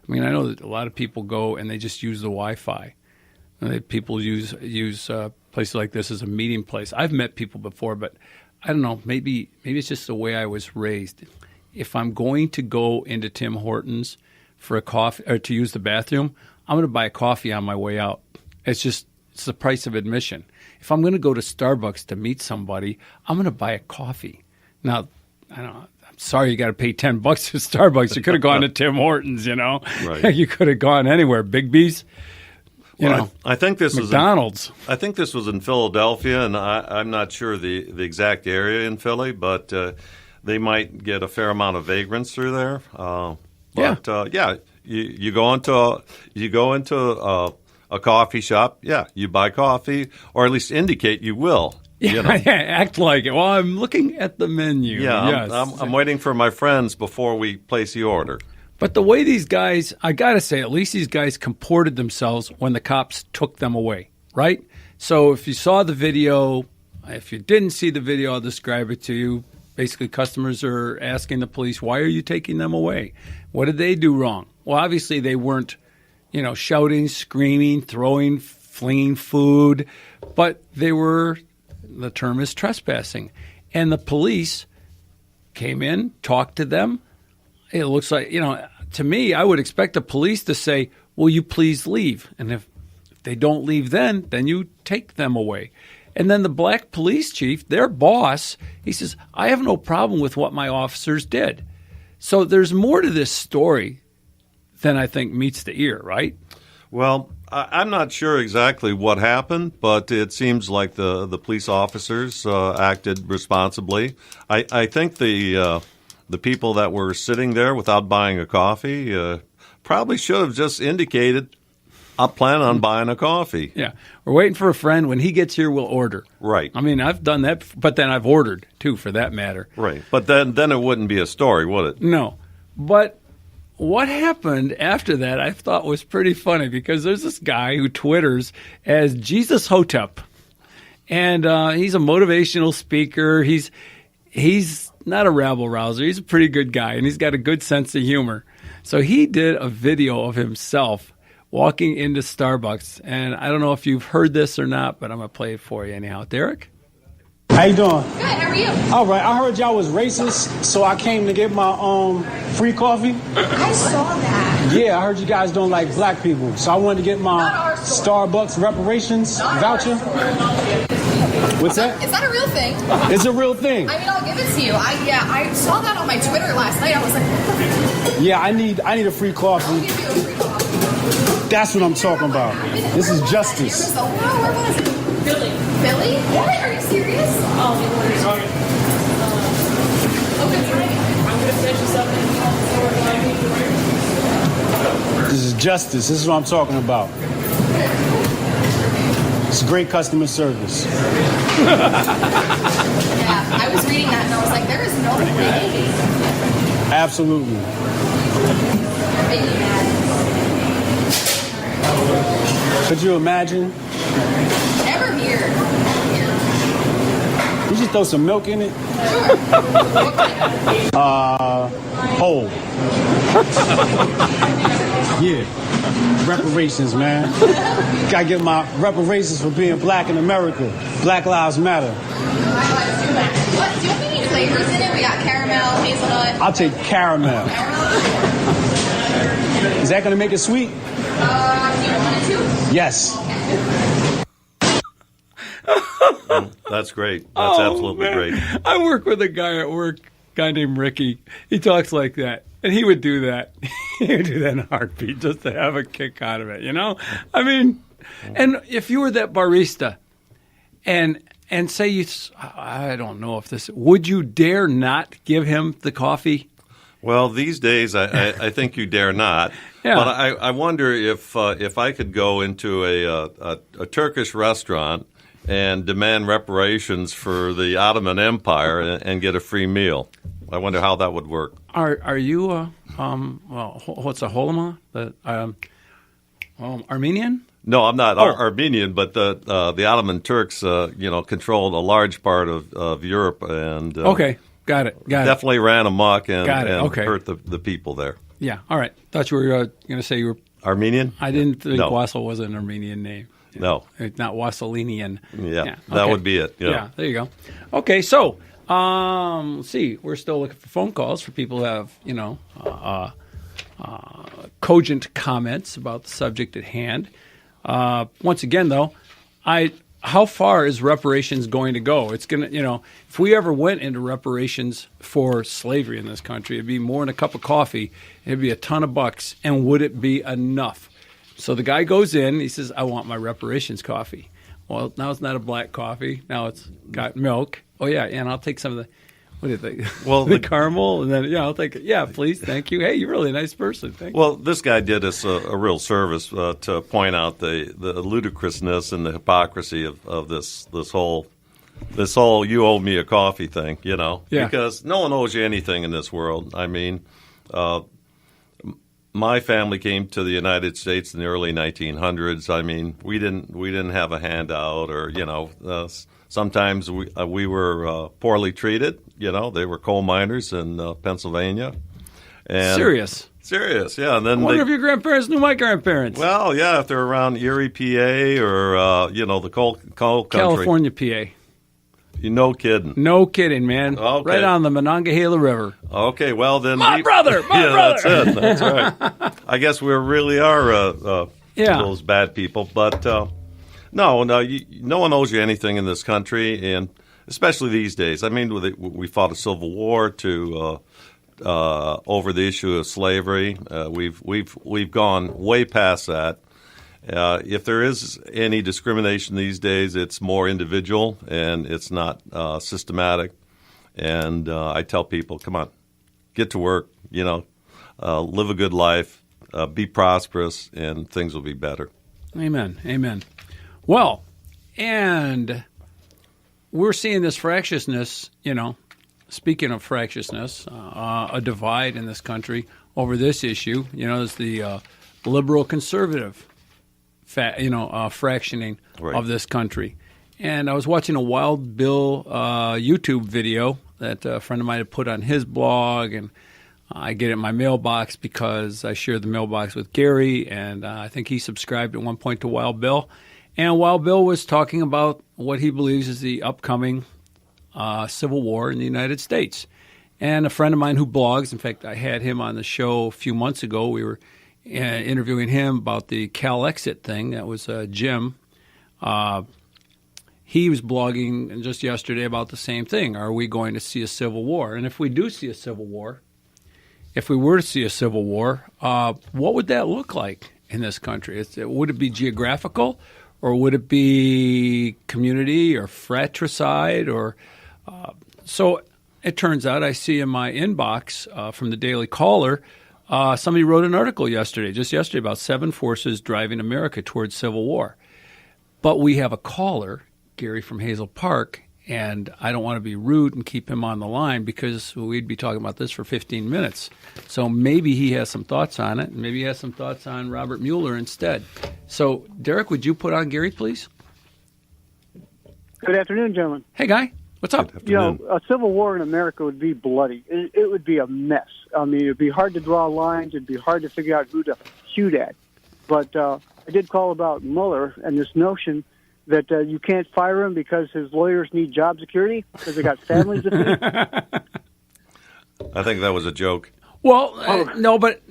I mean, I know that a lot of people go and they just use the Wi-Fi. And people use places like this as a meeting place. I've met people before, but I don't know. Maybe it's just the way I was raised. If I'm going to go into Tim Hortons for a coffee or to use the bathroom, I'm going to buy a coffee on my way out. It's the price of admission. If I'm going to go to Starbucks to meet somebody, I'm going to buy a coffee. Now, I don't know. I'm sorry you got to pay $10 to Starbucks. You could have gone to Tim Hortons, Right. You could have gone anywhere. Big B's, I think this McDonald's. I think this was in Philadelphia, and I'm not sure the exact area in Philly, but they might get a fair amount of vagrants through there. You go into a coffee shop. Yeah, you buy coffee, or at least indicate you will. Act like it. Well, I'm looking at the menu. Yeah, yes. I'm waiting for my friends before we place the order. But the way these guys, I got to say, at least these guys comported themselves when the cops took them away, right? So if you saw the video, if you didn't see the video, I'll describe it to you. Basically, customers are asking the police, why are you taking them away? What did they do wrong? Well, obviously they weren't, shouting, screaming, throwing, flinging food, but they were, the term is trespassing. And the police came in, talked to them. It looks like, to me, I would expect the police to say, will you please leave? And if they don't leave then you take them away. And then the black police chief, their boss, he says, I have no problem with what my officers did. So there's more to this story than I think meets the ear, right? Well, I'm not sure exactly what happened, but it seems like the police officers acted responsibly. I think the people that were sitting there without buying a coffee probably should have just indicated, I plan on buying a coffee. Yeah. We're waiting for a friend. When he gets here, we'll order. Right. I mean, I've done that, but then I've ordered, too, for that matter. Right. But then it wouldn't be a story, would it? No. But what happened after that I thought was pretty funny, because there's this guy who Twitters as Jesus Hotep. And he's a motivational speaker. He's not a rabble-rouser. He's a pretty good guy, and he's got a good sense of humor. So he did a video of himself walking into Starbucks, and I don't know if you've heard this or not, but I'm going to play it for you anyhow. Derek? How you doing? Good, how are you? All right, I heard y'all was racist, so I came to get my free coffee. I saw that. Yeah, I heard you guys don't like black people, so I wanted to get my Starbucks reparations voucher. What's that? Is that a real thing? It's a real thing. I mean, I'll give it to you. I saw that on my Twitter last night. I was like, what the? Yeah, I need a free coffee. I'll give you a free coffee. That's what I'm talking about. This is justice. Where was it? Philly. Philly? What? Are you serious? Oh, okay, I'm going to finish this up and This is justice. This is what I'm talking about. It's great customer service. Yeah, I was reading that and I was like, there is no way. Absolutely. You're making me mad. Could you imagine? Never here. You just throw some milk in it? Whole. Yeah. Reparations, man. Gotta get my reparations for being black in America. Black Lives Matter. What? Do you have any flavors in it? We got caramel, hazelnut. I'll take caramel. Is that gonna make it sweet? Do you want it to? Yes. That's great. That's absolutely great. I work with a guy at work, guy named Ricky. He talks like that. And he would do that. He would do that in a heartbeat just to have a kick out of it, I mean, and if you were that barista and say I don't know if this, would you dare not give him the coffee? Well, these days, I think you dare not. Yeah. But I wonder if I could go into a Turkish restaurant and demand reparations for the Ottoman Empire and get a free meal. I wonder how that would work. Are you what's a holama? Armenian? No, I'm not Armenian, but the Ottoman Turks, controlled a large part of Europe and okay, got it. Definitely ran amok and okay. hurt the people there. Yeah. All right. Thought you were going to say you were Armenian? I didn't think No. Wassel was an Armenian name. No. It's not Wasselinian. Yeah, that would be it. Yeah, there you go. Okay, so let's see. We're still looking for phone calls for people who have, cogent comments about the subject at hand. Once again, though, how far is reparations going to go? It's going to, if we ever went into reparations for slavery in this country, it'd be more than a cup of coffee. It'd be a ton of bucks. And would it be enough? So the guy goes in, he says, I want my reparations coffee. Well, now it's not a black coffee. Now it's got milk. Oh, yeah, and I'll take some of the, what do you think? Well, the caramel, and then, I'll take it. Yeah, please, thank you. Hey, you're really a nice person. Thank you. Well, this guy did us a real service to point out the ludicrousness and the hypocrisy of this whole you owe me a coffee thing, Yeah. because no one owes you anything in this world. I mean, my family came to the United States in the early 1900s. I mean, we didn't have a handout, or sometimes we were poorly treated. They were coal miners in Pennsylvania. And Serious, yeah. And then I wonder if your grandparents knew my grandparents. well, yeah, if they're around Erie, PA, or the coal country. California, PA. No kidding. No kidding, man. Okay. Right on the Monongahela River. Okay, well then. My brother! That's it. That's right. I guess we really are those bad people. But no, no one owes you anything in this country, and especially these days. I mean, we fought a civil war over the issue of slavery. We've gone way past that. If there is any discrimination these days, it's more individual and it's not systematic. And I tell people, come on, get to work, live a good life, be prosperous, and things will be better. Amen. Amen. Well, and we're seeing this fractiousness, speaking of fractiousness, a divide in this country over this issue. There's the liberal-conservative fractioning Right. of this country. And I was watching a Wild Bill YouTube video that a friend of mine had put on his blog, and I get it in my mailbox because I share the mailbox with Gary, and I think he subscribed at one point to Wild Bill. And Wild Bill was talking about what he believes is the upcoming civil war in the United States. And a friend of mine who blogs, in fact, I had him on the show a few months ago. We were interviewing him about the Cal Exit thing. That was Jim. He was blogging just yesterday about the same thing. Are we going to see a civil war? And if we do see a civil war, if we were to see a civil war, what would that look like in this country? Would it be geographical, or would it be community or fratricide? Or so it turns out I see in my inbox from the Daily Caller, somebody wrote an article just yesterday, about 7 forces driving America towards civil war. But we have a caller, Gary from Hazel Park, and I don't want to be rude and keep him on the line because we'd be talking about this for 15 minutes. So maybe he has some thoughts on it, and maybe he has some thoughts on Robert Mueller instead. So, Derek, would you put on Gary, please? Good afternoon, gentlemen. Hey, Guy. What's up? A civil war in America would be bloody. It would be a mess. I mean, it would be hard to draw lines. It'd be hard to figure out who to shoot at. But I did call about Mueller and this notion that you can't fire him because his lawyers need job security because they got families to feed. I think that was a joke. Well, no, but,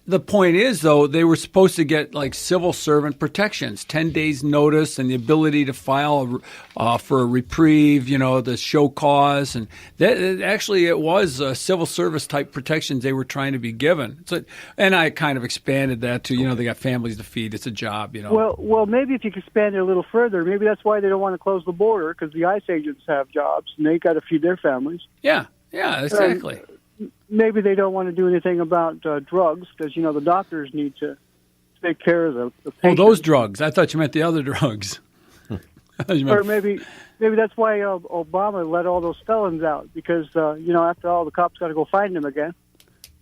the point is, though, they were supposed to get like civil servant protections, 10 days notice and the ability to file for a reprieve, the show cause. And it was civil service type protections they were trying to be given. And I kind of expanded that to, they got families to feed. It's a job, Well, maybe if you could expand it a little further, maybe that's why they don't want to close the border, because the ICE agents have jobs and they got to feed their families. Yeah, exactly. Maybe they don't want to do anything about drugs because, the doctors need to take care of the patients. Oh, those drugs. I thought you meant the other drugs. Or maybe that's why Obama let all those felons out because, after all, the cops got to go find them again.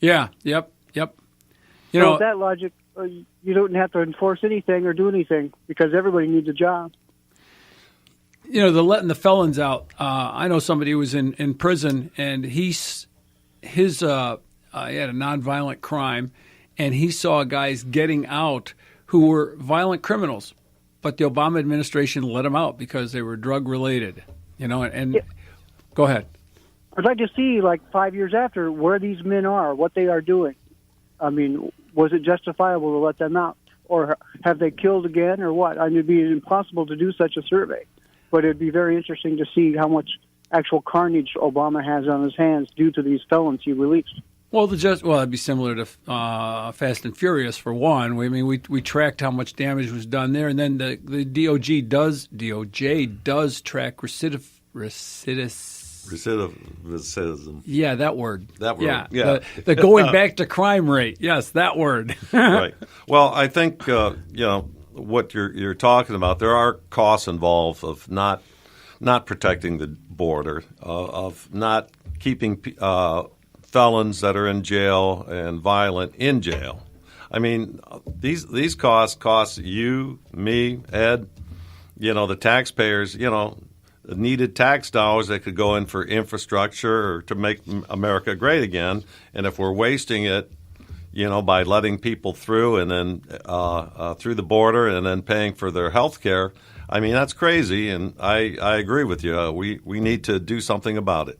Yeah, yep. With that logic, you don't have to enforce anything or do anything because everybody needs a job. They're letting the felons out. I know somebody who was in prison, and his he had a nonviolent crime, and he saw guys getting out who were violent criminals, but the Obama administration let them out because they were drug related. And Go ahead. I'd like to see, like 5 years after, where these men are, what they are doing. I mean, was it justifiable to let them out? Or have they killed again, or what? I mean, it'd be impossible to do such a survey. But it'd be very interesting to see how much actual carnage Obama has on his hands due to these felons he released. Well, it'd be similar to Fast and Furious for one. We tracked how much damage was done there, and then the DOJ does track Recidivism. Yeah, that word. That word. Yeah. The going back to crime rate. Yes, that word. Right. Well, I think what you're talking about. There are costs involved of not protecting the border, of not keeping felons that are in jail and violent in jail. I mean, these costs cost you, me, Ed, the taxpayers, needed tax dollars that could go in for infrastructure or to make America great again. And if we're wasting it, by letting people through and then through the border and then paying for their health care, I mean, that's crazy. And I agree with you. We need to do something about it.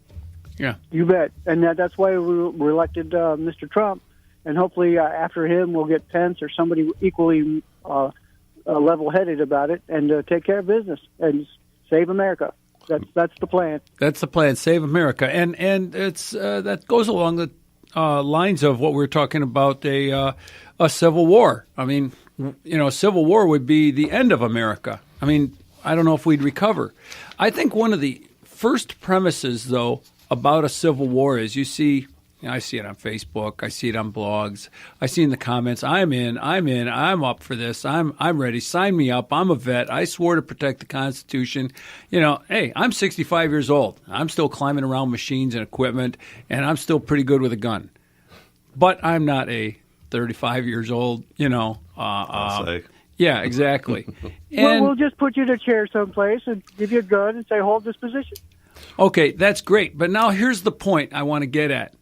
Yeah, you bet. And that's why we elected Mr. Trump. And hopefully after him, we'll get Pence or somebody equally level-headed about it and take care of business and save America. That's the plan. That's the plan. Save America, and it's that goes along the lines of what we're talking about a civil war. I mean, a civil war would be the end of America. I mean, I don't know if we'd recover. I think one of the first premises, though, about a civil war is I see it on Facebook, I see it on blogs, I see in the comments, I'm in, I'm up for this, I'm ready, sign me up, I'm a vet, I swore to protect the Constitution. Hey, I'm 65 years old, I'm still climbing around machines and equipment, and I'm still pretty good with a gun. But I'm not a 35 years old, I'll say. Yeah, exactly. Well, we'll just put you in a chair someplace and give you a gun and say, hold this position. Okay, that's great. But now here's the point I want to get at.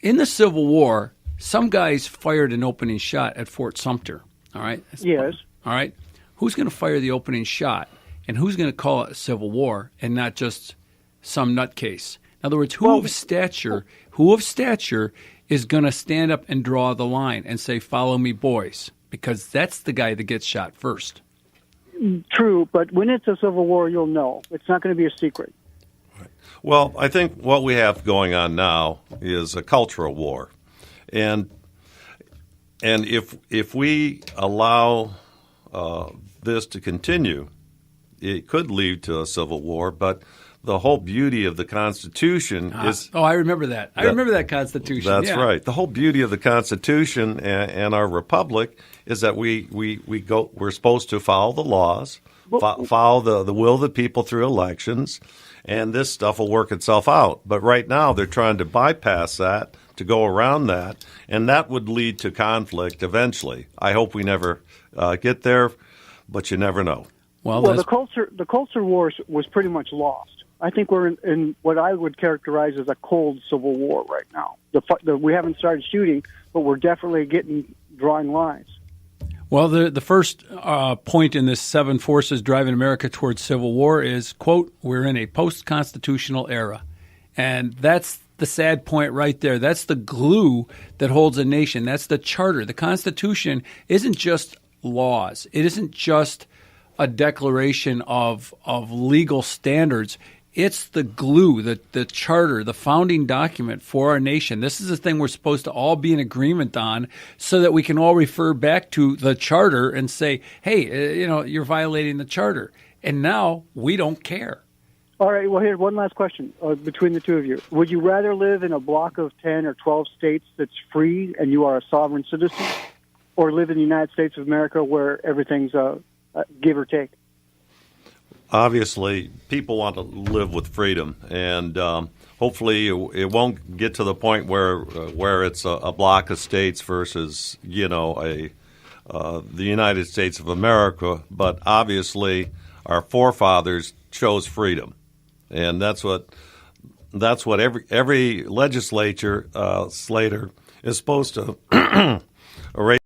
In the Civil War, some guys fired an opening shot at Fort Sumter, all right? Yes. All right? Who's going to fire the opening shot, and who's going to call it a civil war and not just some nutcase? In other words, who of stature is going to stand up and draw the line and say, follow me, boys? Because that's the guy that gets shot first. True, but when it's a civil war, you'll know. It's not going to be a secret. Well, I think what we have going on now is a cultural war, and if we allow this to continue, it could lead to a civil war. But the whole beauty of the Constitution is I remember that. I remember that Constitution. That's right. The whole beauty of the Constitution and our republic is that we're supposed to follow the laws, follow the will of the people through elections. And this stuff will work itself out. But right now they're trying to bypass that, to go around that, and that would lead to conflict eventually. I hope we never get there, but you never know. Well, the culture war was pretty much lost. I think we're in what I would characterize as a cold civil war right now. We haven't started shooting, but we're definitely drawing lines. Well, the first point in this 7 forces driving America towards civil war is, quote, we're in a post-constitutional era. And that's the sad point right there. That's the glue that holds a nation. That's the charter. The Constitution isn't just laws. It isn't just a declaration of legal standards. It's the glue, the charter, the founding document for our nation. This is the thing we're supposed to all be in agreement on so that we can all refer back to the charter and say, hey, you're violating the charter. And now we don't care. All right. Well, here's one last question between the two of you. Would you rather live in a block of 10 or 12 states that's free and you are a sovereign citizen, or live in the United States of America where everything's give or take? Obviously, people want to live with freedom, and hopefully it won't get to the point where it's a block of states versus the United States of America. But obviously, our forefathers chose freedom, and that's what that's what every legislator slater is supposed to erase